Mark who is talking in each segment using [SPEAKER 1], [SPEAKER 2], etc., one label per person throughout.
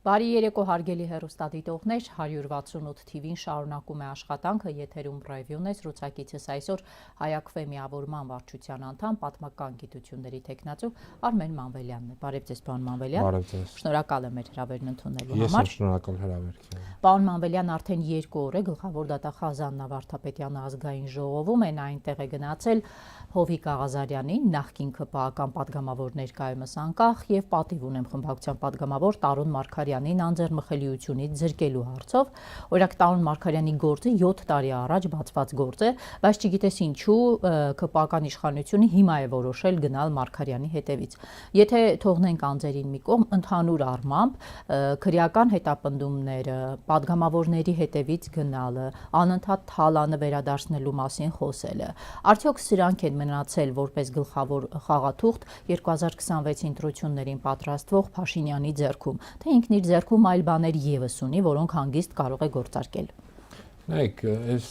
[SPEAKER 1] Բարի երեկո հարգելի հեռուստադիտողներ, 168 TV-ն շարունակում է աշխատանքը, եթերում ռևյուն է, զրուցակիցս այսօր Հայ միավորման վարչության անդամ, պատմական գիտությունների թեկնածու Արմեն Մանվելյանն է։ Բարև ձեզ, պարոն Մանվելյան։
[SPEAKER 2] Բարև ձեզ։
[SPEAKER 1] Շնորհակալ եմ հրավերն ընդունելու
[SPEAKER 2] համար։ Ես եմ շնորհակալ հրավերին։
[SPEAKER 1] Պարոն Մանվելյան, արդեն 2 օր է գլխավոր դատախազ Աննա Վարդապետյանը ազգային ժողովում են, այնտեղ է գնացել Հովիկ Աղազարյանին, նախկին ԿՊԱ-ական պատգամավոր ներկայումս անկախ եւ պատիվ ունեմ խմբակցության պատգամավոր Տարոն Մարգարյանին անձեռնմխելիությունից զրկելու հարցով։ Օրինակ Տարոն Մարգարյանի գործը 7 տարի առաջ բացված գործ է, բայց չգիտես ինչու ԿՊԱ-ական իշխանությունը հիմա է որոշել գնալ Մարգարյանի հետևից։ Եթե թողնենք անձերին մի կողմ, ընդհանուր առմամբ քրեական հետապնդումները, պատգամավորների հետևից գնալը, անընդհատ թալանը վերադարձնելու մասին խոսելը, արդյոք սրանք են մնացել որպես գլխավոր խաղաթուղթ 2026 ընտրություններին պատրաստվող Փաշինյանի ձեռքում, թե ինքն իր ձեռքում այլ բաներ ևս ունի, որոնք հանգիստ կարող է գործարկել։
[SPEAKER 2] Նայեք, այս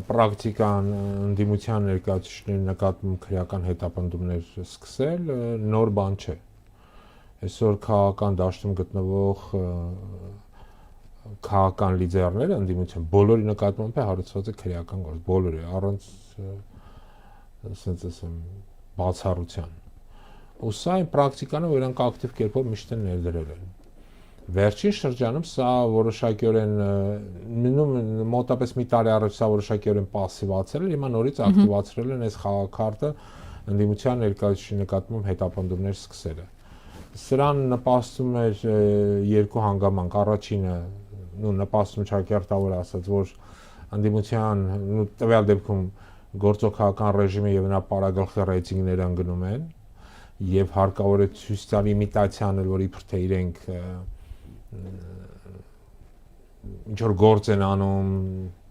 [SPEAKER 2] պրակտիկան ընդդիմության ներկայացուցիչների նկատմամբ քրեական հետապնդումներ սկսել նոր բան չէ։ Այսօր քաղաքական դաշտում գտնվող քաղաքական լիդերները ընդդիմության բոլորի նկատմամբ է հարուցված է քրեական գործ, բոլորի առանց ասենց բացառության։ Ու սա այն պրակտիկան է, որ իրանք ակտիվ կերպով միշտ են ներդրել են։ Վերջին շրջանում սա որոշակիորեն մոտապես մի տարի առաջ սա որոշակիորեն պասիվացել էր, հիմա նորից ակտիվացրել են այս խաղաքարտը ընդդիմության ներկայացուցիչի նկատմամբ հետապնդումներ սկսելը։ Սրան նպաստում էր երկու հանգամանք, առաջինը նպաստում ճակերտավոր ասած, որ ընդդիմության տվյալ դեպքում գործողական ռեժիմը եւ նրա պարագլխի ռեյտինգները ընկնում են եւ հարկավոր է ցույց տալ իմիտացիան, որ իբր թե իրենք ինչ որ գործ են անում,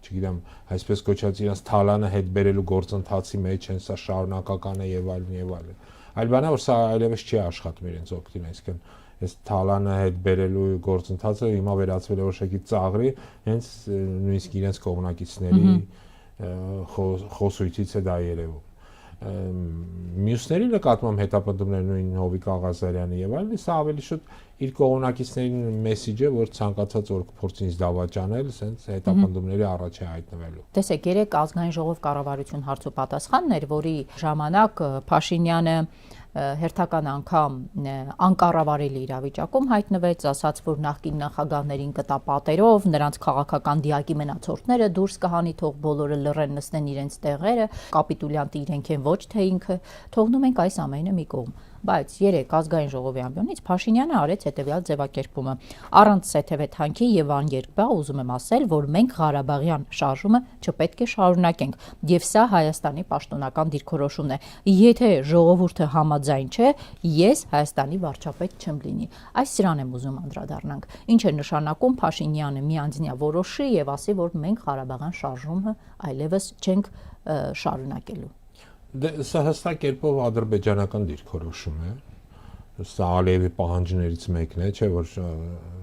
[SPEAKER 2] չգիտեմ, այսպես կոչած իրենց թալանը հետ բերելու գործընթացի մեջ են, սա շարունակական է եւ այլն եւ այլն։ Այլ բան է, որ սա այլևս չի աշխատում իրենց օգտին, այսինքն այս թալանը հետ բերելու գործընթացը հիմա վերածվել է որոշակի ծաղրի, հենց նույնիսկ իրենց կողմնակիցների խոսույցից է դա երևում։ Մյուսների նկատմամբ հետապնդումներ նույն Հովիկ Աղազարյանի եւ այլն, սա ավելի շուտ իր կողմնակիցներին մեսիջ է, որ ցանկացած որ փորձին դավաճանել, ասենց հետապնդումների առաջ է հայտնվելու։
[SPEAKER 1] Տեսեք, երեք ազգային ժողով կառավարություն հարց ու պատասխանն էր, որի ժամանակ Փաշինյանը հերթական անգամ անկառավարելի իրավիճակում հայտնվեց, ասաց, որ նախկին նախագահներին կտա պատերով, նրանց քաղաքական դիակի մնացորդները դուրս կհանի, թող բոլորը լռեն, նստեն իրենց տեղերը, կապիտուլյանտը իրենք են, ոչ թե ինքը, թողնում ենք այս ամենը մի կողմ։ Բայց երեք ազգային ժողովի ամբիոնից Փաշինյանը արեց հետևյալ ձևակերպումը. առանց սեթևե թանքի եւ աներկբա ուզում եմ ասել, որ մենք Ղարաբաղյան շարժումը չպետք է շարունակենք, եւ սա Հայաստանի պաշտոնական դիրքորոշումն է։ Եթե ժողովուրդը համաձայն չէ, ես Հայաստանի վարչապետ չեմ լինի։ Այս սրան եմ ուզում անդրադառնանք։ Ինչ է նշանակում Փաշինյանը միանձնյա որոշի եւ ասի, որ մենք Ղարաբաղյան շարժումը այլևս չենք շարունակելու։
[SPEAKER 2] Սա հստակ կերպով ադրբեջանական դիրքորոշում է։ Սա Ալիևի պահանջներից մեկն է, չէ՞ որ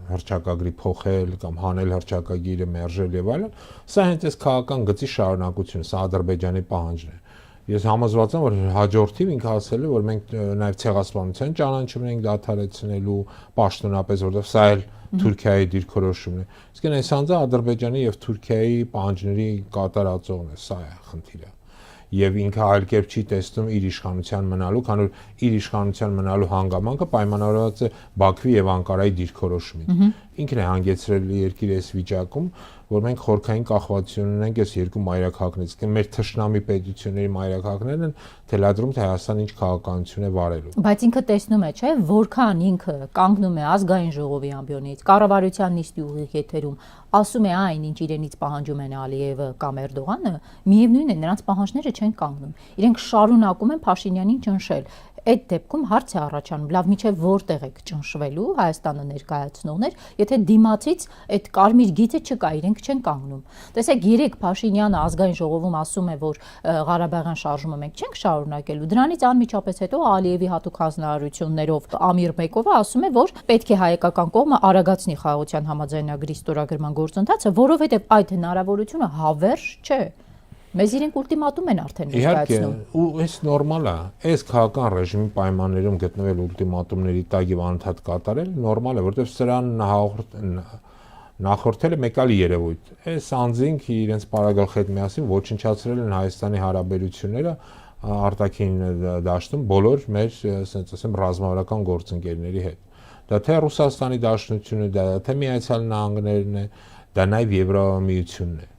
[SPEAKER 2] հռչակագրի փոխել կամ հանել հռչակագիրը, մերժել եւ այլն։ Սա հենց այս քաղաքական գծի շարունակություն, սա Ադրբեջանի պահանջն է։ Ես համոզված եմ, որ հաջորդիվ ինքը ասել է, որ մենք նաեւ ցեղասպանության ճանաչումն ենք դադարեցնելու պաշտոնապես, որովհետեւ սա էլ Թուրքիայի դիրքորոշումն է։ Իսկ այս անձը Ադրբեջանի եւ Թուրքիայի պահանջների կատարածողն է, սա է խնդիրը։ Եվ ինքը այլ կերպ չի տեսնում իր իշխանության մնալու, քանի որ իր իշխանության մնալու հանգամանքը պայմանավորված է Բաքվի եւ Անկարայի դիրքորոշումից։ Ինքն է հանգեցրել երկիրը այս վիճակում, որ մենք խորքային կախվածություն ունենք այս երկու մայրաքաղաքներից։ Մեր թշնամի պետությունների մայրաքաղաքներն են թելադրում, թե Հայաստանը ինչ քաղաքականություն է վարելու։
[SPEAKER 1] Բայց ինքը տեսնում է, չէ՞, որքան ինքը կանգնում է ազգային ժողովի ամբիոնից, կառավարության նիստի ուղիղ եթերում, ասում է այն, ինչ իրենից պահանջում են Ալիևը կամ Էրդողանը, միևնույն է, նրանց պահանջները չեն կանգնում։ Իրենք շարունակում են Փաշինյանին ճնշել։ Այդ դեպքում հարց է առաջանում, լավ, միջև որտեղ եք ճնշվելու Հայաստանը ներկայացնողներ, եթե դիմացից այդ կարմիր գիծը չկա, իրենք չեն կանգնում։ Տեսեք, երեք Փաշինյանը ազգային ժողովում ասում է, որ Ղարաբաղյան շարժումը մենք չենք շարունակելու։ Դրանից անմիջապես հետո Ալիևի հատուկ հանձնարարություններով Ամիր Մեկովը ասում է, որ պետք է հայկական կողմը արագացնի խաղաղության համաձայնագրի ստորագրման գործընթացը, որովհետև այդ հնարավորությունը հավերժ չէ։ Մեզ իրենք ուլտիմատում են արդեն
[SPEAKER 2] Իհարկե,
[SPEAKER 1] ներկայացնում։
[SPEAKER 2] ու այս նորմալ է։ Այս քաղաքական ռեժիմի պայմաններում գտնվել ուլտիմատումների տակ եւ անընդհատ կատարել նորմալ է, որովհետեւ սրան նախորդել է մեկ այլ երևույթ։ Այս անձինք իրենց պարագլխի հետ միասին ոչնչացրել են Հայաստանի հարաբերությունները արտաքին դաշտում բոլոր մեր, ասենց ասեմ, ռազմավարական գործընկերների հետ։ Դա թե Ռուսաստանի Դաշնությունը, դա թե Միացյալ Նահանգներն է, դա նաև Եվրամիությունն է։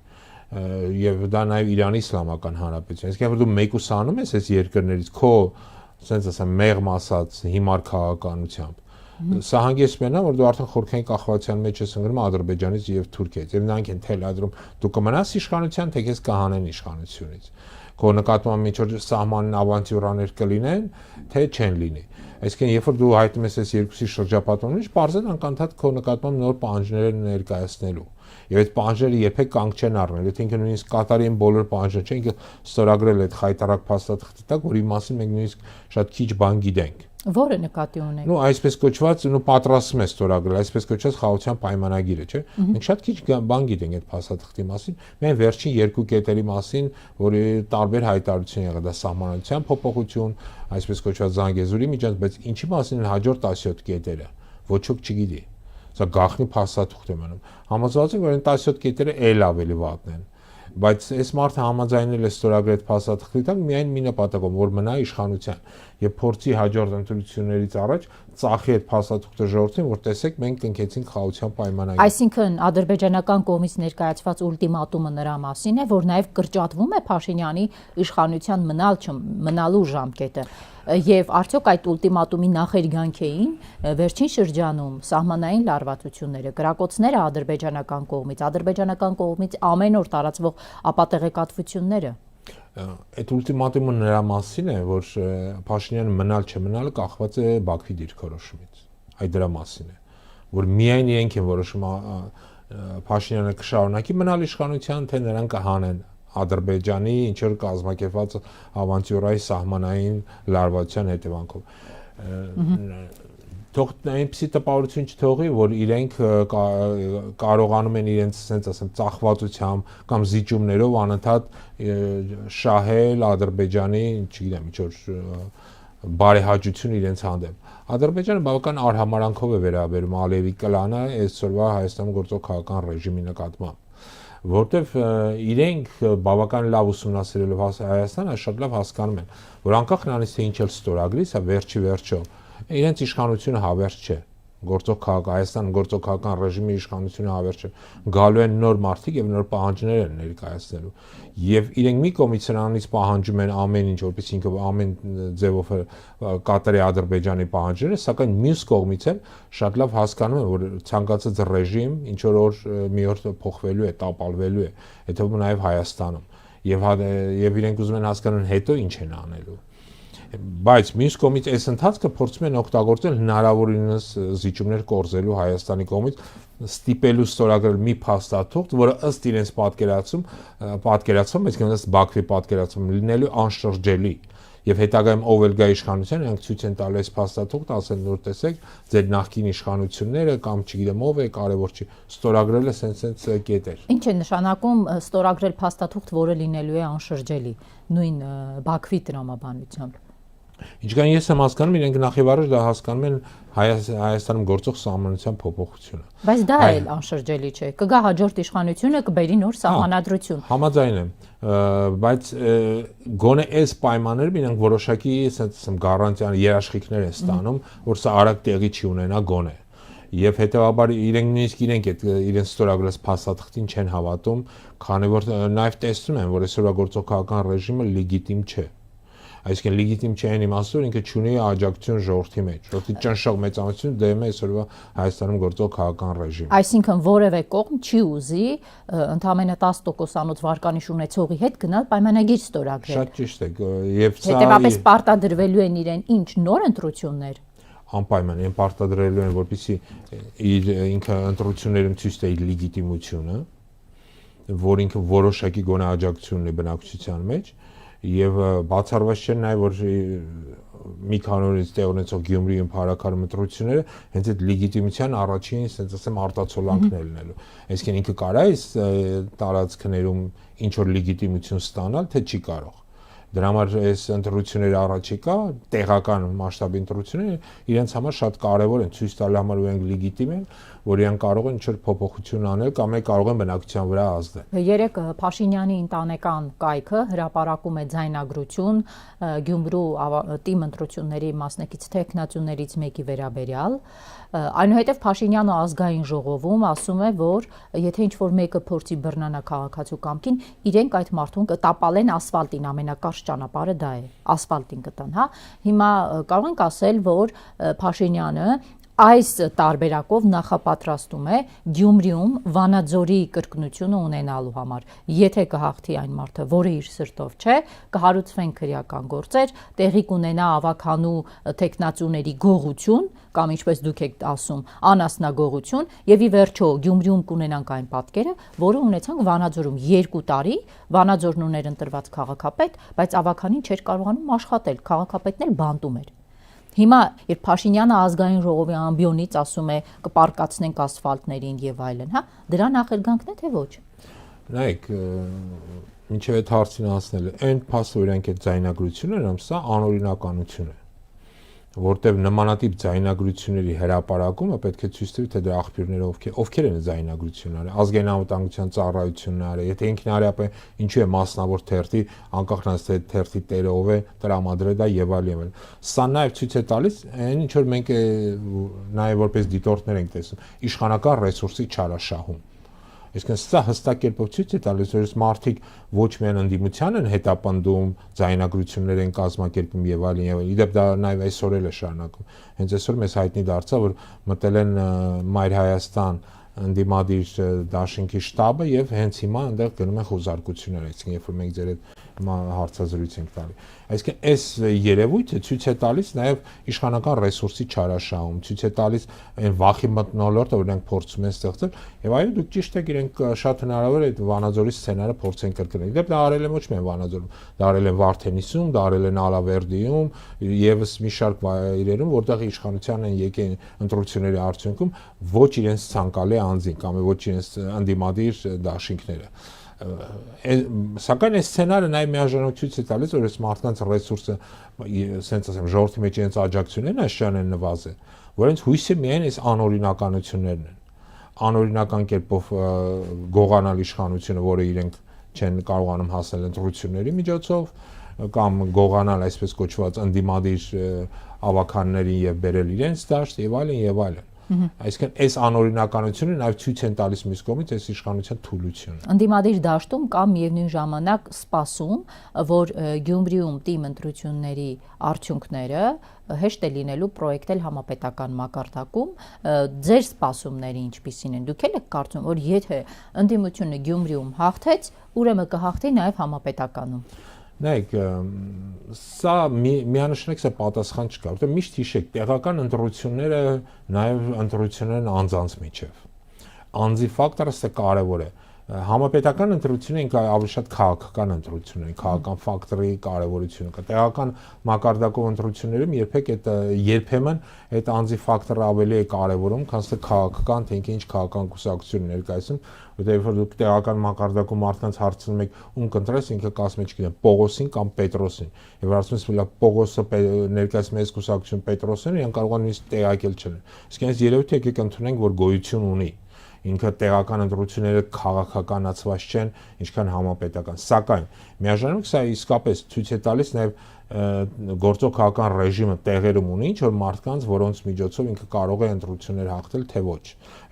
[SPEAKER 2] Եվ դա նաև Իրանի Իսլամական Հանրապետություն։ Իսկ երբ դու մեկուսանում ես այս երկրներից քո, ասենց ասեմ, մեղմ ասած հիմար քաղաքականությամբ, սա հանգեցնում է, որ դու արդեն խորքային կախվածության մեջ ես ընկնում Ադրբեջանից եւ Թուրքիայից։ Եվ նրանք են թելադրում, դու կմնաս իշխանության, թե քեզ կհանեն իշխանությունից։ Քո նկատմամբ ինչ որ սահմանին ավանտյուրաներ կլինեն, թե չեն լինի։ Այսինքն, երբ որ դու հայտնում ես այս երկուսի շրջապատումից, բարձր անկանդատ քո նկատմամբ նոր պահանջներ ներկայացնելու։ Եվ այդ պահանջները երբեք կանգ չեն առնել։ Եթե ինքը նույնիսկ Կատարի բոլոր պահանջները չէ, ինքը ստորագրել այդ խայտարակ փաստաթղթի տակ, որի մասին մենք նույնիսկ շատ քիչ բան գիտենք։
[SPEAKER 1] Որը նկատի ունեք։
[SPEAKER 2] Ну, այսպես կոչված, պատրաստում է ստորագրել, այսպես կոչված խաղաղության պայմանագիրը, չէ՞։ Մենք շատ քիչ բան գիտենք այդ փաստաթղթի մասին։ Միայն վերջին երկու կետերի մասին, որի տարբեր հայտարարություն եղել, դա սահմանադրության փոփոխություն, այսպես կոչված Զանգեզուրի միջանց, բայց ինչի մասին են հաջորդ 17 կետերը, ոչ ոք չգիտի։ Սա գաղտնի փաստաթուղթ է մնում։ Համոզված եմ, որ այն 17 կետերը էլ ավելի վատն են։ Բայց այս մարդը համաձայնել է ստորագրել այդ փաստաթղթի տակ միայն մի նպատակով, որ մնա իշխանության եւ փորձի հաջորդ ընտրություններից առաջ ծախի այդ փաստաթուղթը ժողովրդին, որ տեսեք մենք կնքեցինք խաղաղության պայմանագիր։
[SPEAKER 1] Այսինքն ադրբեջանական կողմից ներկայացված ուլտիմատումը նրա մասին է, որ նաեւ կրճատվում է Փաշինյանի իշխանության մնալու ժամկետը։ Եվ արդյոք այդ ուլտիմատումի նախերգանք էին վերջին շրջանում սահմանային լարվածությունները, գրակոծները ադրբեջանական կողմից ամեն օր տարածվող ապատեղեկատվությունները։
[SPEAKER 2] Այդ ուլտիմատումը նրա մասին է, որ Փաշինյանը մնալ չմնալը կախված է Բաքվի դիրքորոշումից։ Այդ դրա մասին է, որ միայն իրենք են որոշում Փաշինյանը կշարունակի մնալ իշխանության, թե նրան կհանեն Ադրբեջանի ինչ որ կազմակերպված ավանտյուրայի սահմանային լարվածության հետևանքով։ Թող այնպեսի տպավորություն չթողի, որ իրենք կարողանում են իրենց, ասենց ասեմ, ծախվածությամբ կամ զիջումներով անընդհատ շահել Ադրբեջանի, չգիտեմ, ինչ որ բարեհաճություն իրենց հանդեպ։ Ադրբեջանը բավական արհամարանքով է վերաբերում Ալիևի կլանը այսօրվա Հայաստանում գործող քաղաքական ռեժիմի նկատմամբ, որտեվ իրենք բավական լավ ուսումնասիրելով Հայաստանը շատ լավ հասկանում են, որ անկախ նրանից թե ինչ էլ ստորագրի, սա վերջի վերջո իրենց իշխանությունը հավերժ չէ, Հայաստան գործող քաղաքական ռեժիմի իշխանությունը հավերժ չէ, գալու են նոր մարդիկ եւ նոր պահանջներ են ներկայացնելու, եւ իրենք մի կողմից նրանից պահանջում են ամեն ինչ, որպես ինքը ամեն ձևով կատարի Ադրբեջանի պահանջները, սակայն մյուս կողմից էլ շատ լավ հասկանում են, որ ցանկացած ռեժիմ ինչ որ մի օր փոխվելու է, տապալվելու է, հետո նաեւ Հայաստանում, եւ իրենք ուզում են հասկանան հետո ինչ են անելու։ Բայց մյուս կողմից այս ընթացքը փորձում են օգտագործել հնարավորինս զիջումներ կորզելու Հայաստանի կողմից, ստիպելու ստորագրել մի փաստաթուղթ, որը ըստ իրենց պատկերացում, այսինքն ըստ Բաքվի պատկերացում լինելու անշրջելի, եւ հետագայում ով էլ գա իշխանության, նրանք ցույց են տալու այս փաստաթուղթը, ասեն որ տեսեք, ձեր նախկին իշխանությունները կամ չգիտեմ ով է, կարեւոր չի, ստորագրել է սենց կետեր։
[SPEAKER 1] Ինչ է նշանակում ստորագրել փաստաթուղթ, որը լինելու է անշրջելի, նույն Բաքվի տրամաբանությամբ։
[SPEAKER 2] Ինչքան ես եմ հասկանում, իրենք նախևառաջ դա հասկանում են Հայաստանում գործող սահմանության փոփոխությունը։
[SPEAKER 1] Բայց դա էլ անշրջելի չէ։ Կգա հաջորդ իշխանությունը, կբերի նոր սահմանադրություն։
[SPEAKER 2] Համաձայն եմ, բայց գոնե այս պայմաններում իրենք որոշակի, ասեմ, գառանտիան երաշխիքներ են ստանում, որ սա արագ տեղի չի ունենա գոնե։ Եվ հետեւաբար իրենք նույնիսկ իրենց ստորագրած փաստաթղթին չեն հավատում, քանի որ նաև տեսնում են, որ այսօրվա գործող քաղաքական ռեժիմը լեգիտիմ չէ։ Այսինքն լեգիտիմ չէ այն իմաստով, ինքը չունի աջակցություն ժողովրդի մեջ։ Ժողովրդի ճնշող մեծամասնություն դեմ է այսօրվա Հայաստանում գործող քաղաքական ռեժիմը։
[SPEAKER 1] Այսինքն որևէ կողմ չի ուզի ընդամենը 10%-անոց վարկանիշ ունեցողի հետ գնալ պայմանագիր ստորագրել։
[SPEAKER 2] Շատ ճիշտ է, եւ սա
[SPEAKER 1] հետեւաբար պարտադրվելու են իրեն ինչ նոր ընտրություններ։
[SPEAKER 2] Անպայման են պարտադրելու են, որպեսզի ինքը ընտրություններում ցույց տա իր լեգիտիմությունը, որ ինքը որոշակի գոնե աջակցություն ունի բնակչության մեջ, եւ բացառված չէ նաեւ որ մի քանի օրից տեղ ունեցող Գյումրիում փառաքարում ընտրությունները հենց այդ լեգիտիմության առաջին, ասենց ասեմ, արտացոլանքն ելնելու։ Այսինքն ինքը կարա այս տարածքներում ինչ որ լեգիտիմություն ստանալ, թե չի կարող։ Դրա համար այս ընտրությունների առաջիկա տեղական մասշտաբի ընտրությունները իրենց համար շատ կարևոր են, ցույց տալու համար որ իրենք լեգիտիմ են, որ իրենք կարող են ինչ-որ փոփոխություն անել կամ կարող են բնակչության վրա ազդել։
[SPEAKER 1] Երեք Փաշինյանի ընտանեկան կայքը հրապարակում է ձայնագրություն Գյումրու թիմ ընտրությունների մասնակից թեկնածուներից մեկի վերաբերյալ։ Այնուհետև Փաշինյանը ազգային ժողովում ասում է, որ եթե ինչ-որ մեկը փորձի բռնանա քաղաքացու կամքին, իրենք այդ մարդուն կտապալեն ասֆալտին, ամենակարճ ճանապարհը դա է, ասֆալտին կտան, հա։ Հիմա կարող ենք ասել, որ Փաշինյանը այս տարբերակով նախապատրաստում է Գյումրիում Վանաձորի կրկնությունը ունենալու համար։ Եթե կհաղթի այն մարդը, որը իր սրտով չէ, կհարուցվեն քրեական գործեր, տեղի կունենա ավականու տեխնացուների գողություն, կամ ինչպես դուք եք ասում, անասնագողություն, եւ ի վերջո Գյումրիում կունենանք այն պատկերը, որը ունեցանք Վանաձորում 2 տարի, Վանաձորն ուներ ընտրված քաղաքապետ, բայց ավականին չէր կարողանում աշխատել, քաղաքապետն էլ բանտում էր։ Հիմա երբ Փաշինյանը ազգային ժողովի ամբիոնից ասում է կպարկացնենք ասֆալտներին եւ այլն, հա, դրա նախերգանքն է թե ոչ։
[SPEAKER 2] Նայեք, ինչեւ այդ հարցին հասնել է, այն փաստը որ իրենք այդ ձայնագրությունները, սա անօրինականություն է, որտեղ նմանատիպ ձայնագրությունների հրապարակումը պետք է ցույց տվի թե դրա աղբյուրները ովքեր են ձայնագրությունները, ազգային անվտանգության ծառայությունները, եթե ինքնարյապ է, ինչու է մասնավոր թերթի, անկախ նրանից թե թերթի տերը ով է, տրամադրել դա եւ այլն։ Սա նաեւ ցույց է տալիս այն ինչ որ մենք նաեւ որպես դիտորդներ ենք տեսնում, իշխանական ռեսուրսի չարաշահում։ Այսինքն սա հստակ կերպով ցույց է տալիս, որ մարդիկ ոչ միայն ընդդիմության են հետապնդում, ձայնագրություններ են կազմակերպում եւ այլն եւ այլն։ Իդեպ դա նաեւ այսօր էլ է շարունակում։ Հենց այսօր մեզ հայտնի դարձավ, որ մտել են Մայր Հայաստան ընդդիմադիր դաշինքի շտաբը եւ հենց հիմա այնտեղ գնում են խոզարկություններ, այսինքն երբ որ մենք ձեր հետ հարցազրույց ենք տալի։ Այսինքն այս երևույթը ցույց է տալիս նաեւ իշխանական ռեսուրսի չարաշահում, ցույց է տալիս այն վախի մթնոլորտը, որ նրանք փորձում են ստեղծել եւ այո դուք ճիշտ եք, իրենք շատ հնարավոր է այդ Վանաձորի սցենարը փորձեն կրկնել։ Իդեպ դա արել են ոչ միայն Վանաձորում, դա արել են Վարդենիսում, դա արել են Ալավերդիում, եւս մի շարք վայրերում, որտեղ իշխանության են եկել ընտրությունների արդյունքում ոչ իրենց ցանկալի անձին կամ ոչ իրենց ընդդիմադիր դաշինքները։ Սակայն այս սցենարը նաև միաժամանակ ցույց է տալիս, որ այս մարդկանց ռեսուրսը, ասենց ասեմ, ժողովրդի մեջ իրենց աջակցություններն այսքան են նվազել, որ իրենց հույսը միայն այս անօրինականություններն են։ Անօրինական կերպով գողանալ իշխանությունը, որը իրենք չեն կարողանում հասնել ընտրությունների միջոցով, կամ գողանալ այսպես կոչված ընդդիմադիր ավականներին եւ բերել իրենց դաշտ եւ այլն եւ այլն։ Այսինքն այս անօրինականությունը նաև ցույց են տալիս մյուս կողմից այս իշխանության թուլությունը։
[SPEAKER 1] Ընդդիմադիր դաշտում կա միևնույն ժամանակ սպասում, որ Գյումրիում թիմ ընտրությունների արդյունքները հեշտ է լինելու պրոյեկտել համապետական մակարդակում, ձեր սպասումները ինչպիսին են։ Դուք եք կարծում, որ եթե ընդդիմությունը Գյումրիում հաղթեց, ուրեմն կհաղթի նաև համապետականում։
[SPEAKER 2] Նայեք, սա միանշանակ սա պատասխան չկա, որտեղ միշտ հիշեք, տեղական ընտրությունները նաև ընտրություններ են անձանց միջև։ Անձի ֆակտորը սա կարևոր է։ Համապետական ընտրությունը ինքը ավելի շատ քաղաքական ընտրություն է, քաղաքական ֆակտորի կարևորությունը կա։ Տեղական մակարդակով ընտրություններում երբեմն այդ անձի ֆակտորը ավելի է կարևորում, քան թե քաղաքական, թե ինչ քաղաքական կուսակցություն ներկայացում, որտեղ որ դուք տեղական մակարդակում մարդկանց հարցնում եք ում կընտրես, ինքը կասում է, չգիտեմ, Պողոսին կամ Պետրոսին։ Եվ ասում ես, որ Պողոսը ներկայացնում է այս կուսակցություն Պետրոսին, իրեն կարող են նույնիսկ տեղակել չլինեն։ Իսկ այս երևույթը եկեք ընդունենք, որ գոյություն ունի։ Ինքը տեղական ընտրությունները քաղաքականացված չեն, ինչքան համապետական։ Սակայն միաժամանակ սա իսկապես ցույց է տալիս նաև գործող քաղաքական ռեժիմը տեղերում ունի ինչ որ մարդկանց, որոնց միջոցով ինքը կարող է ընտրություններ հաղթել, թե ոչ։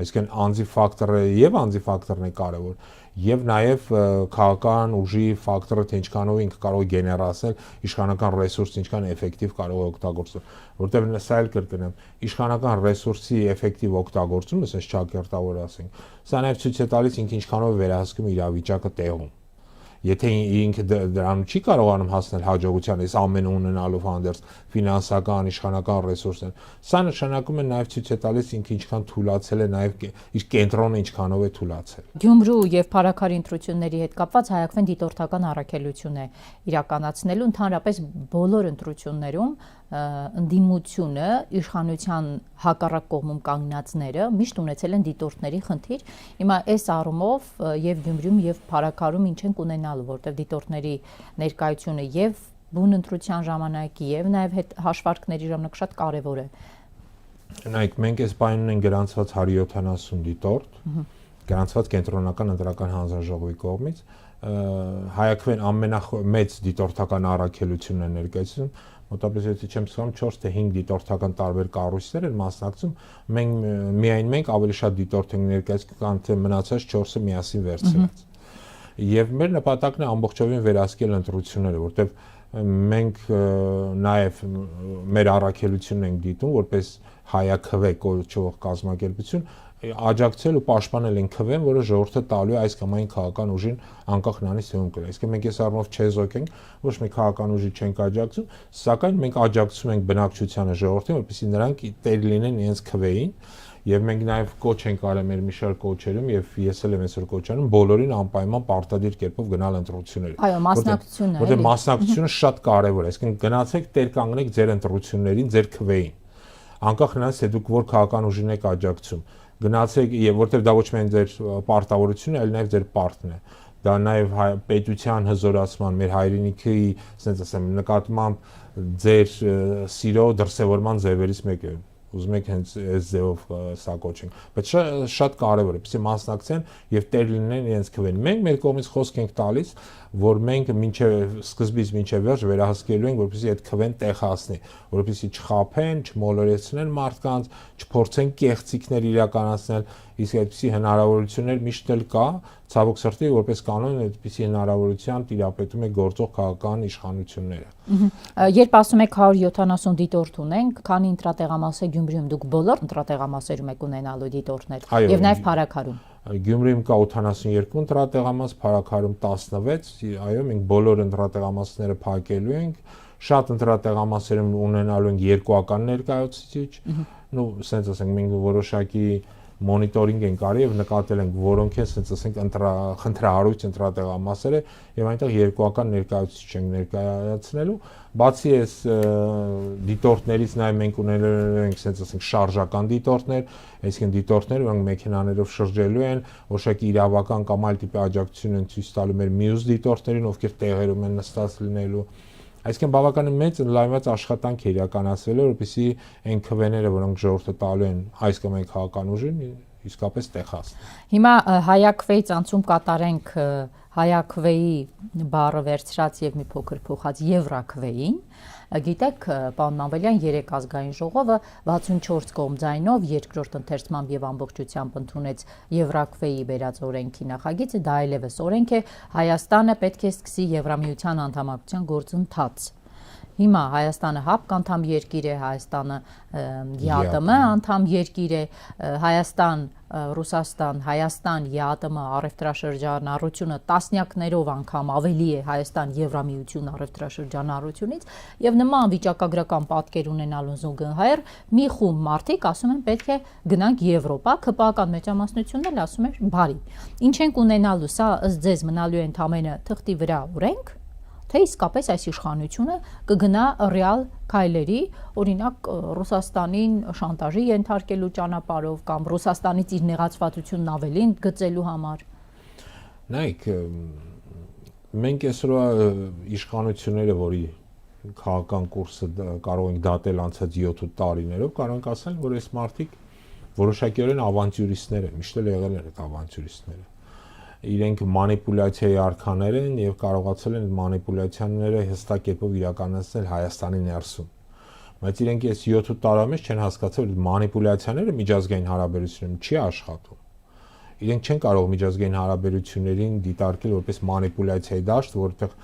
[SPEAKER 2] Այսինքն անձի ֆակտորը եւ անձի ֆակտորն է կարևոր, եւ նաեւ քաղաքական ուժի ֆակտորը, թե ինչքանով ինքը կարող է գեներացնել իշխանական ռեսուրս, ինչքան էֆեկտիվ կարող է օգտագործել, որտեղ սա էլ կրկնեմ, իշխանական ռեսուրսի էֆեկտիվ օգտագործումը, ասես ճակերտավոր ասենք, սա նաեւ ցույց է տալիս ինքը ինչքանով է վերահսկում իրավիճակը տեղում։ Եթե ինքը դրան չի կարողանում հասնել հաջողության, այս ամենը ունենալով հանդերձ ֆինանսական, իշխանական ռեսուրսներ, սա նշանակում է նաև ցույց է տալիս ինքը ինչքան թուլացել է, նաև իր կենտրոնը ինչքանով է թուլացել։
[SPEAKER 1] Գյումրու եւ Փարաքարի ընտրությունների հետ կապված Հայաքվեն դիտորդական առաքելություն է իրականացնելու ընդհանրապես բոլոր ընտրություններում ընդդիմությունը իշխանության հակառակ կողմում կանգնածները միշտ ունեցել են դիտորդների խնդիր։ Հիմա այս առումով եւ Գյումրիում եւ Փարաքարում ինչ են ունենալու, որտեղ դիտորդների ներկայությունը եւ բուն ընտրության ժամանակ եւ նաեւ հաշվարկների ժամանակ շատ կարեւոր է։
[SPEAKER 2] Նայեք, մենք այս բանին ունենք գրանցված 170 դիտորդ, գրանցված կենտրոնական ընտրական հանձնաժողովի կողմից, Հայաքվեն ամենամեծ դիտորդական առաքելությունն է ներկայացնում, մոտավորապես եթե չեմ սխալվում 4 թե 5 դիտորդական տարբեր կառույցներ են մասնակցում, մենք ավելի շատ դիտորդ ենք ներկայացնում, քան թե մնացած 4-ը միասին վերցրած։ Եվ մեր նպատակն է ամբողջովին վերահսկել ընտրությունները, որտեղ մենք նաև մեր առաքելությունն ենք դիտում, որպես Հայաքվե կոչվող կազմակերպություն աջակցել ու պաշտպանել են քվեն, որը ժողովուրդը տալու է այս կամ այն քաղաքական ուժին անկախ նրանից թե ում կլա։ Իսկ մենք այս առումով չեզոք ենք, ոչ մի քաղաքական ուժի չենք աջակցում, սակայն մենք աջակցում ենք բնակչությանը, ժողովրդին, որպեսզի նրանք տեր լինեն իրենց քվեին, եւ մենք նաեւ կոչ ենք արել մեր մի շարք կոչերում եւ ես էլ եմ այսօր կոչանում բոլորին անպայման պարտադիր կերպով գնալ ընտրությունների։
[SPEAKER 1] Այո, մասնակցությունը։
[SPEAKER 2] Որտեղ մասնակցությունը շատ կարեւոր է, այսինքն գնացեք տեր կանգնեք ձեր ընտրություններին, ձեր քվեին։ Անկախ նրանից թե դուք որ քաղաքական ուժին եք աջակցում, գնացեք եւ որտեղ դա ոչ միայն ձեր պարտավորությունն է, այլ նաեւ ձեր պարտքն է։ Դա նաեւ պետության հզորացման, մեր հայրենիքի, ասենց ասեմ, նկատմամբ ձեր սիրո դրսևորման ձևերից մեկը է։ Ուզում եք հենց այս ձևով սա կոչենք, բայց շատ կարևոր է, պեսի մասնակցեն եւ տեր լինեն իրենց քվեն։ Մենք մեր կողմից խոսք ենք տալիս, որ մենք մինչեւ սկզբից մինչեւ վերջ վերահսկելու ենք, որպեսզի այդ քվեն տեղ հասնի, որպեսզի չխաբեն, չմոլորեցնեն մարդկանց, չփորձեն կեղծիքներ իրականացնել, իսկ այդպիսի հնարավորություններ միշտ էլ կա, ցավոք սրտի, որպես կանոն այդպիսի հնարավորության տիրապետում է գործող քաղաքական իշխանությունները։
[SPEAKER 1] Երբ ասում եք 170 դիտորդ ունենք, քանի ընտրատեղամաս է Գյումրիում, դուք բոլոր ընտրատեղամասերում եք ունենալու դիտորդներ եւ նաեւ Փարաքարում։
[SPEAKER 2] Գյումրիում կա 82 ընտրատեղամաս, Փարաքարում 16, այո, մենք բոլոր ընտրատեղամասները փակելու ենք, շատ ընտրատեղամասերում ունենալու ենք երկուական ներկայացուցիչ, ասենց ասենք, մենք որոշակի մոնիտորինգ ենք արի եւ նկատել ենք որոնք են ասենց ասենք խնդրահարույց ընտրատեղամասերը եւ այնտեղ երկուական ներկայացուցիչ ենք ներկայացնելու բացի այս դիտորդներից նաեւ մենք ունենալու ենք ասենց ասենք շարժական դիտորդներ, այսինքն դիտորդներ, որոնք մեքենաներով շրջելու են, որոշակի իրավական կամ այլ տիպի աջակցություն են ցույց տալու մեր մյուս դիտորդներին, ովքեր տեղերում են նստած լինելու։ Այսինքն բավականին մեծ ընդլայնված աշխատանք է իրականացվել, որպեսզի այն քվեները, որոնք ժողովուրդը տալու են այս կամ այն քաղաքական ուժին, իսկապես տեղ հասնեն։
[SPEAKER 1] Հիմա Հայաքվեից անցում կատարենք Հայաքվեի բառը վերցրած եւ մի փոքր փոխած Եվրաքվեին։ Գիտեք, պարոն Մանվելյան, 3 ազգային ժողովը 64 կողմ ձայնով երկրորդ ընթերցմամբ եւ ամբողջությամբ ընդունեց Եվրաքվեի վերած օրենքի նախագիծը, դա այլևս օրենք է, Հայաստանը պետք է սկսի Եվրամիության անդամակցության գործընթաց։ Հիմա Հայաստանը ՀԱՊԿ անդամ երկիր է, Հայաստանը ԵԱՏՄ անդամ երկիր է, Հայաստան, Ռուսաստան, Հայաստան, ԵԱՏՄ առևտրաշրջանառությունը տասնյակներով անգամ ավելի է Հայաստան Եվրամիություն առևտրաշրջանառությունից եւ նման վիճակագրական պատկեր ունենալու զուգահեռ մի խումբ մարդիկ ասում են պետք է գնանք Եվրոպա, ԿՊԱ-ական մեծամասնությունն էլ ասում է բարի։ Ինչ ենք ունենալու, սա ըստ ձեզ մնալու է ընդամենը թղթի վրա օրենք, թե իսկապես այս իշխանությունը կգնա ռեալ քայլերի, օրինակ Ռուսաստանին շանտաժի ենթարկելու ճանապարհով կամ Ռուսաստանից իր նեղացվածությունն ավելին գծելու համար։
[SPEAKER 2] Նայեք, մենք այսօրվա իշխանությունները, որի քաղաքական կուրսը կարող ենք դատել անցած 7 տարիներով, կարող ենք ասել, որ այս մարդիկ որոշակիորեն ավանտյուրիստներ են, միշտ էլ եղել են այդ ավանտյուրիստները։ Իրենք մանիպուլյացիայի արքաներ են եւ կարողացել են մանիպուլյացիաները հստակ կերպով իրականացնել Հայաստանի ներսում։ Բայց իրենք այս 7 տարի չեն հասկացել, որ մանիպուլյացիաները միջազգային հարաբերություններում չի աշխատում։ Իրենք չեն կարող միջազգային հարաբերություններին դիտարկել որպես մանիպուլյացիայի դաշտ, որտեղ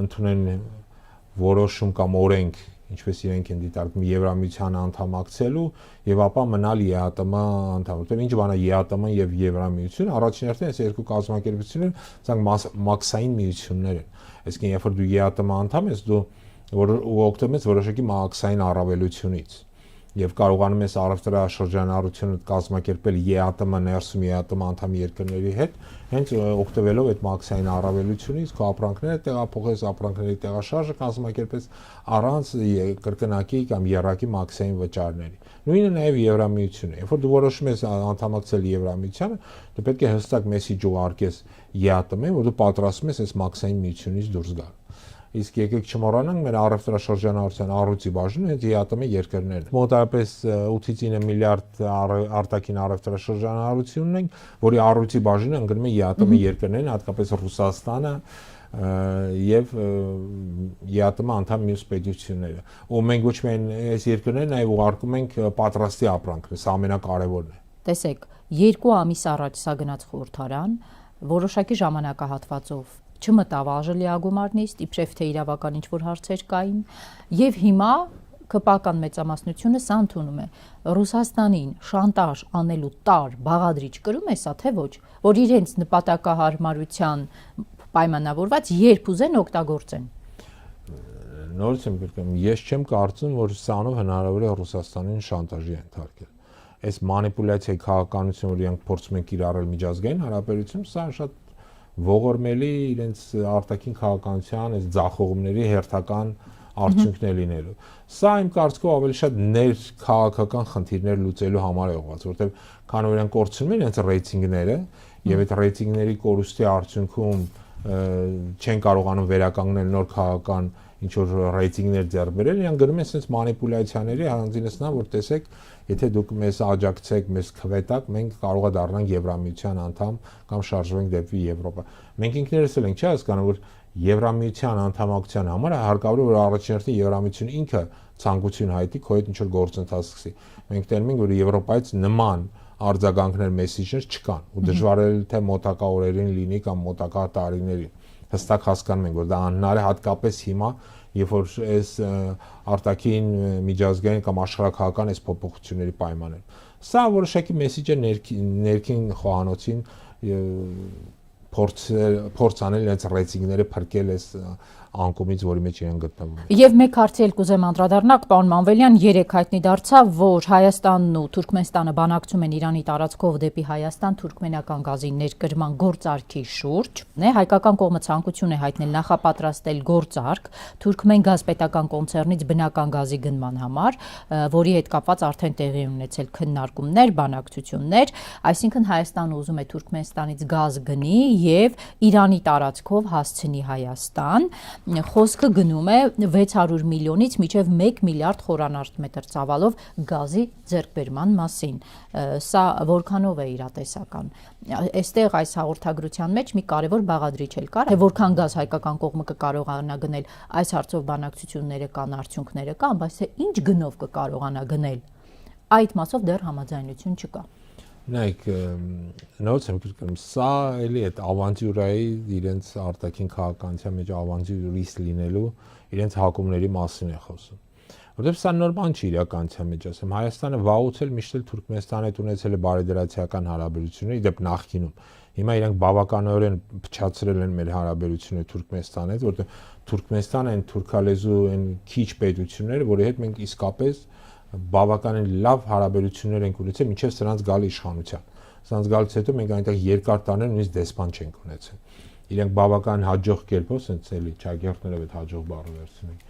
[SPEAKER 2] ընդունեն որոշում կամ օրենք ինչպես իրենք են դիտարկում Եվրամիության անդամակցելու եւ ապա մնալ ԵԱՏՄ անդամ։ Որտեղ ինչ բան է ԵԱՏՄ-ն եւ Եվրամիությունը, առաջին հերթին այս երկու կազմակերպությունները ցանկ մաքսային միություններ են։ Այսինքն երբ որ դու ԵԱՏՄ անդամ ես, դու օգտվում ես որոշակի մաքսային առավելությունից եւ կարողանում ես առևտրաշրջանառությունը կազմակերպել ԵԱՏՄ ներսում ԵԱՏՄ անդամ երկրների հետ, հենց օգտվելով այդ մաքսային առավելությունից քո ապրանքները տեղափոխես, ապրանքների տեղաշարժը կազմակերպես առանց կրկնակի կամ եռակի մաքսային վճարների։ Նույնը նաեւ Եվրամիությունը։ Երբ որ դու որոշում ես անդամակցել Եվրամիությանը, դու պետք է հստակ մեսիջ ուղարկես ԵԱՏՄ-ին, որ դու պատրաստվում ես այս մաքսային միությունից դուրս գալ։ Իսկ եկեք չմոռանանք մեր առևտրաշրջանառության առույցի բաժինը հենց ԵԱՏՄ երկրներն են։ Մոտավորապես 8-ից 9 միլիարդ արտաքին առևտրաշրջանառությունն են, որի առույցի բաժինը ընկնում է ԵԱՏՄ երկրներին, հատկապես Ռուսաստանը եւ ԵԱՏՄ անդամ մյուս պետությունները։ Ու մենք ոչ միայն այս երկրներն այլ ուղարկում ենք պատրաստի ապրանքներ, սա ամենակարևորն է։
[SPEAKER 1] Տեսեք, 2 ամիս առաջ սա գնաց խորհրդարան, որոշակի ժամանակահատվածով չմտավ ԱԺ նիստ, իբրև թե իրավական ինչ-որ հարցեր կային, եւ հիմա ԿՊԱ-կան մեծամասնությունը սա ընդունում է։ Ռուսաստանին շանտաժ անելու տար բաղադրիչ կրում է սա, թե ոչ, որ իրենց նպատակահարմարության պայմանավորված երբ ուզեն օգտագործեն։
[SPEAKER 2] Նորից եմ գրկում, ես չեմ կարծում, որ սրանով հնարավոր է Ռուսաստանին շանտաժի ենթարկել։ Այս մանիպուլյացիայի քաղաքականությունը, որ իրենք փորձում են կիրառել միջազգային հարաբերությունում, սա շատ ողորմելի իրենց արտաքին քաղաքականության այս ձախողումների հերթական արդյունքներ լինելու։ Սա իմ կարծիքով ավելի շատ ներքաղաքական խնդիրներ լուծելու համար է ուղղված, որտեղ քանի որ իրենք կորցնում են իրենց ռեյտինգները եւ այդ ռեյտինգների կորուստի արդյունքում չեն կարողանում վերականգնել նոր քաղաքական ինչ որ ռեյտինգներ ձեռք բերել, իրենք գնում են sense մանիպուլյացիաների առանձինս նա, որ տեսեք, եթե դուք մեզ աջակցեք, մեզ քվետակ, մենք կարող է դառնանք Եվրամիության անդամ կամ շարժվենք դեպի Եվրոպա։ Մենք ինքներս էլ ենք հասկանում, որ Եվրամիության անդամակցության համար հարկավոր է որ առաջին հերթին Եվրամիությունը ինքը ցանկություն հայտի քո հետ ինչ որ գործընթաց սկսի։ Մենք տենում ենք, որ Եվրոպայից նման արձագանքներ, մեսիջներ չկան, ու դժվար է թե մոտակա օրերին լինի կամ մոտակա տարիներին։ Հստակ հասկանում ենք, որ դա անհնար է հատկապես հիմա, երբ որ այս արտաքին միջազգային կամ աշխարհակահական այս փոփոխությունների պայմաններում։ Սա որոշակի մեսիջ է ներքին խոհանոցին փորձ անել իրենց ռեյտինգները փրկել այս անկումից, որի մեջ իրեն գտնվում։
[SPEAKER 1] Եվ մեկ հարցի էլ կուզեմ անդրադառնալ, պարոն Մանվելյան, երեք հայտնի դարձավ, որ Հայաստանն ու Թուրքմենստանը բանակցում են Իրանի տարածքով դեպի Հայաստան թուրքմենական գազի ներկրման գործարքի շուրջ։ Հայկական կողմը ցանկություն է հայտնել նախապատրաստել գործարք Թուրքմեն գազ պետական կոնցեռնից բնական գազի գնման համար, որի հետ կապված արդեն տեղի ունեցել քննարկումներ, բանակցություններ, այսինքն Հայաստանը ուզում է Թուրքմենստանից գազ գնի եւ Իրանի տարածքով հասցնի Հայաստան։ Խոսքը գնում է 600 միլիոնից մինչև 1 միլիարդ խորանարդ ծավալով գազի ձեռքբերման մասին։ Սա որքանով է իրատեսական։ Այստեղ այս հաղորդագրության մեջ մի կարևոր բաղադրիչ էլ կար, թե որքան գազ հայկական կողմը կկարողանա գնել, այս հարցով բանակցությունները կան, արդյունքները կան, բայց թե ինչ գնով կկարողանա գնել, այդ մասով դեռ համաձայնություն չկա։
[SPEAKER 2] Նայեք, նորից եմ գրկում, սա էլի այդ ավանտյուրայի իրենց արտաքին քաղաքականության մեջ ավանտյուրիստ լինելու իրենց հակումների մասին է խոսում։ Որտեւ սա նոր բան չի իրականության մեջ, ասեմ, Հայաստանը վաղուց էլ միշտ էլ Թուրքմենստանի հետ ունեցել է բարեդրացիական հարաբերություններ, իդեպ նախկինում։ Հիմա իրանք բավականորեն փչացրել են մեր հարաբերությունները Թուրքմենստանի հետ, որտեղ Թուրքմենստանը այն թուրքալեզու այն քիչ պետությունները, որի հետ մենք իսկապես բավականին լավ հարաբերություններ ենք ունեցել մինչև սրանց գալ իշխանության։ Սրանց գալուց հետո մենք այնտեղ երկար տարիներ նույնիսկ դեսպան չենք ունեցել։ Իրենք բավական հաջող կերպով, ասենց էլի ճագերտներով այդ հաջող բառը վերցնենք,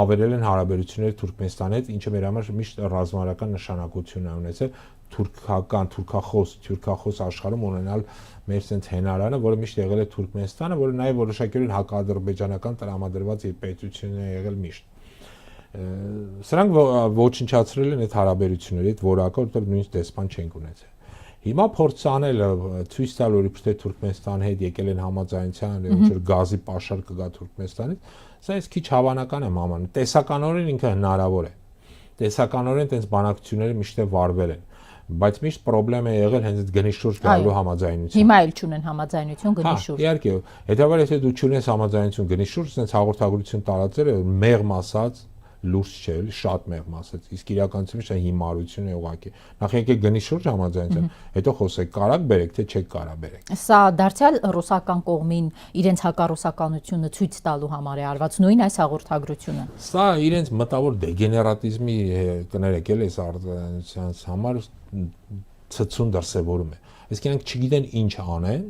[SPEAKER 2] ավերել են հարաբերությունները Թուրքմենստանի հետ, ինչը մեր համար միշտ ռազմավարական նշանակություն է ունեցել թուրքական, թուրքախոս աշխարհում ունենալ մեր sense հենարանը, որը միշտ եղել է Թուրքմենստանը, որը նաև որոշակիորեն հակադրբեջանական տրամադրված պետություն է եղել միշտ։ Սրանք ոչնչացրել են այդ հարաբերությունները, այդ որակը, որտեղ նույնիսկ դեսպան չենք ունեցել։ Հիմա փորձ անել ցույց տալ, որ իբրև Թուրքմենստանի հետ եկել են համաձայնության, ինչ որ գազի պաշար կգա Թուրքմենստանից, սա ես քիչ հավանական եմ համանում։ Տեսականորեն ինքը հնարավոր է։ Տեսականորեն այդպես բանակցությունները միշտ վարվել են, բայց միշտ խնդրեմ է եղել հենց այդ գնի շուրջ գալու համաձայնություն։
[SPEAKER 1] Հիմա էլ չունեն համաձայնություն գնի շուրջ։
[SPEAKER 2] Իհարկե, հետևաբար եթե դու չունես համաձայնություն գնի շուրջ, sense հաղորդագրություն տարածել է մեղմ ասած լուրջ չէ, էլի շատ մեղմ ասեց։ Իսկ իրականությունում դա հիմարություն է ուղղակի։ Նախ եկեք գնի շուրջ համաձայնության, հետո խոսեք, կարակ բերեք թե չեք կարա բերեք։
[SPEAKER 1] Սա դարձյալ ռուսական կողմին իրենց հակառուսականությունը ցույց տալու համար է արված նույն այս հաղորդագրությունը։
[SPEAKER 2] Սա իրենց մտավոր դեգեներատիզմի կներեք էլ այս արտադրության համար ցցուն դրսևորում է։ Իսկ իրենք չգիտեն ինչ անեն,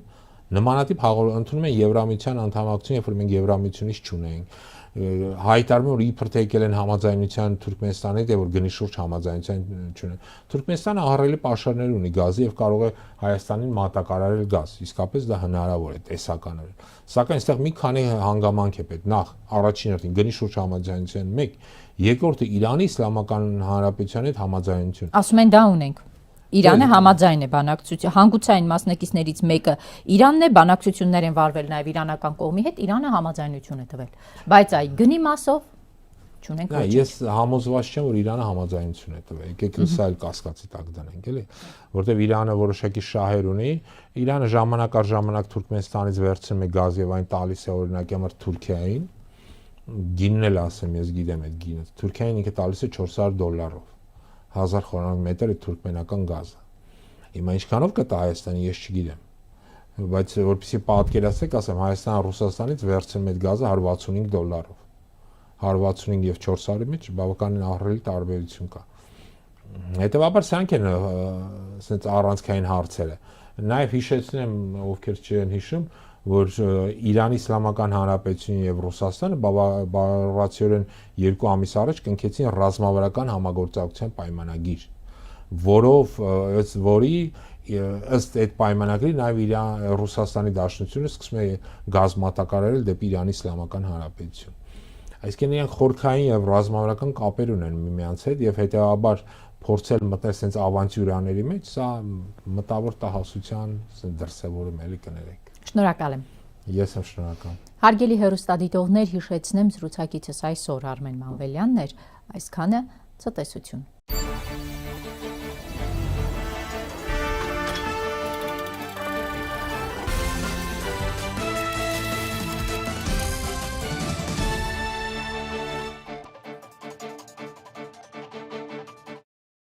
[SPEAKER 2] նմանատիպ ընդունում են Եվրամիության անդամակցություն, երբ որ մենք Եվրամիությունից չունենք, հայտարարում որ իբր թե եկել են համաձայնության Թուրքմենստանի հետ, որ գնի շուրջ համաձայնության չունեն։ Թուրքմենստանը ահռելի պաշարներ ունի գազի եւ կարող է Հայաստանին մատակարարել գազ։ Իսկապես դա հնարավոր է տեսականորեն։ Սակայն այստեղ մի քանի հանգամանք է պետք։ Նախ, առաջին հերթին գնի շուրջ համաձայնության 1, երկրորդը Իրանի Իսլամական Հանրապետության հետ համաձայնություն։
[SPEAKER 1] Ասում են դա ունենք։ Իրանը համաձայն է բանակցություն, հանգուցային մասնակիցներից մեկը Իրանն է, բանակցություններ են վարվել նաև իրանական կողմի հետ, Իրանը համաձայնություն է տվել։ Բայց այ գնի մասով չունենք ոչինչ։
[SPEAKER 2] Ես համոզված չեմ, որ Իրանը համաձայնություն է տվել։ Եկեք սա էլ կասկածի տակ դնենք, էլի, որտեղ Իրանը որոշակի շահեր ունի, Իրանը ժամանակ առ ժամանակ Թուրքմենստանից վերցնում է գազ եւ այն տալիս է օրինակի համար Թուրքիային։ Գինն էլ ասեմ, ես գիտեմ այդ գինը։ Թուրքիային ինքը տալիս է $400 1000 խորանակ մետր է թուրքմենական գազը։ Հիմա ինչքանով կտա Հայաստանը, ես չգիտեմ։ Բայց որպեսզի պատկերացրեք, ասեմ, Հայաստանը Ռուսաստանից վերցնում է այդ գազը $165։ 165 եւ 400-ի մեջ բավականին ահռելի տարբերություն կա։ Հետևաբար սրանք են ասենց առանցքային հարցերը։ Նաեւ հիշեցնեմ, ովքեր չեն հիշում, որ Իրանի Իսլամական Հանրապետությունը եւ Ռուսաստանը բառացիորեն 2 ամիս առաջ կնքեցին ռազմավարական համագործակցության պայմանագիր, որի ըստ այդ պայմանագրի նաեւ Ռուսաստանի Դաշնությունը սկսում է գազ մատակարարել դեպի Իրանի Իսլամական Հանրապետություն։ Այսինքն իրենք խորքային եւ ռազմավարական կապեր ունեն միմյանց հետ եւ հետեւաբար փորձել մտնել sense ավանտյուրաների մեջ, սա մտավոր տհասության դրսևորում էլի կներեք։
[SPEAKER 1] Շնորհակալ եմ։
[SPEAKER 2] Ես եմ շնորհակալ։
[SPEAKER 1] Հարգելի հեռուստադիտողներ, հիշեցնեմ զրուցակիցս այսօր Արմեն Մանվելյանն էր, այսքանը ցտեսություն։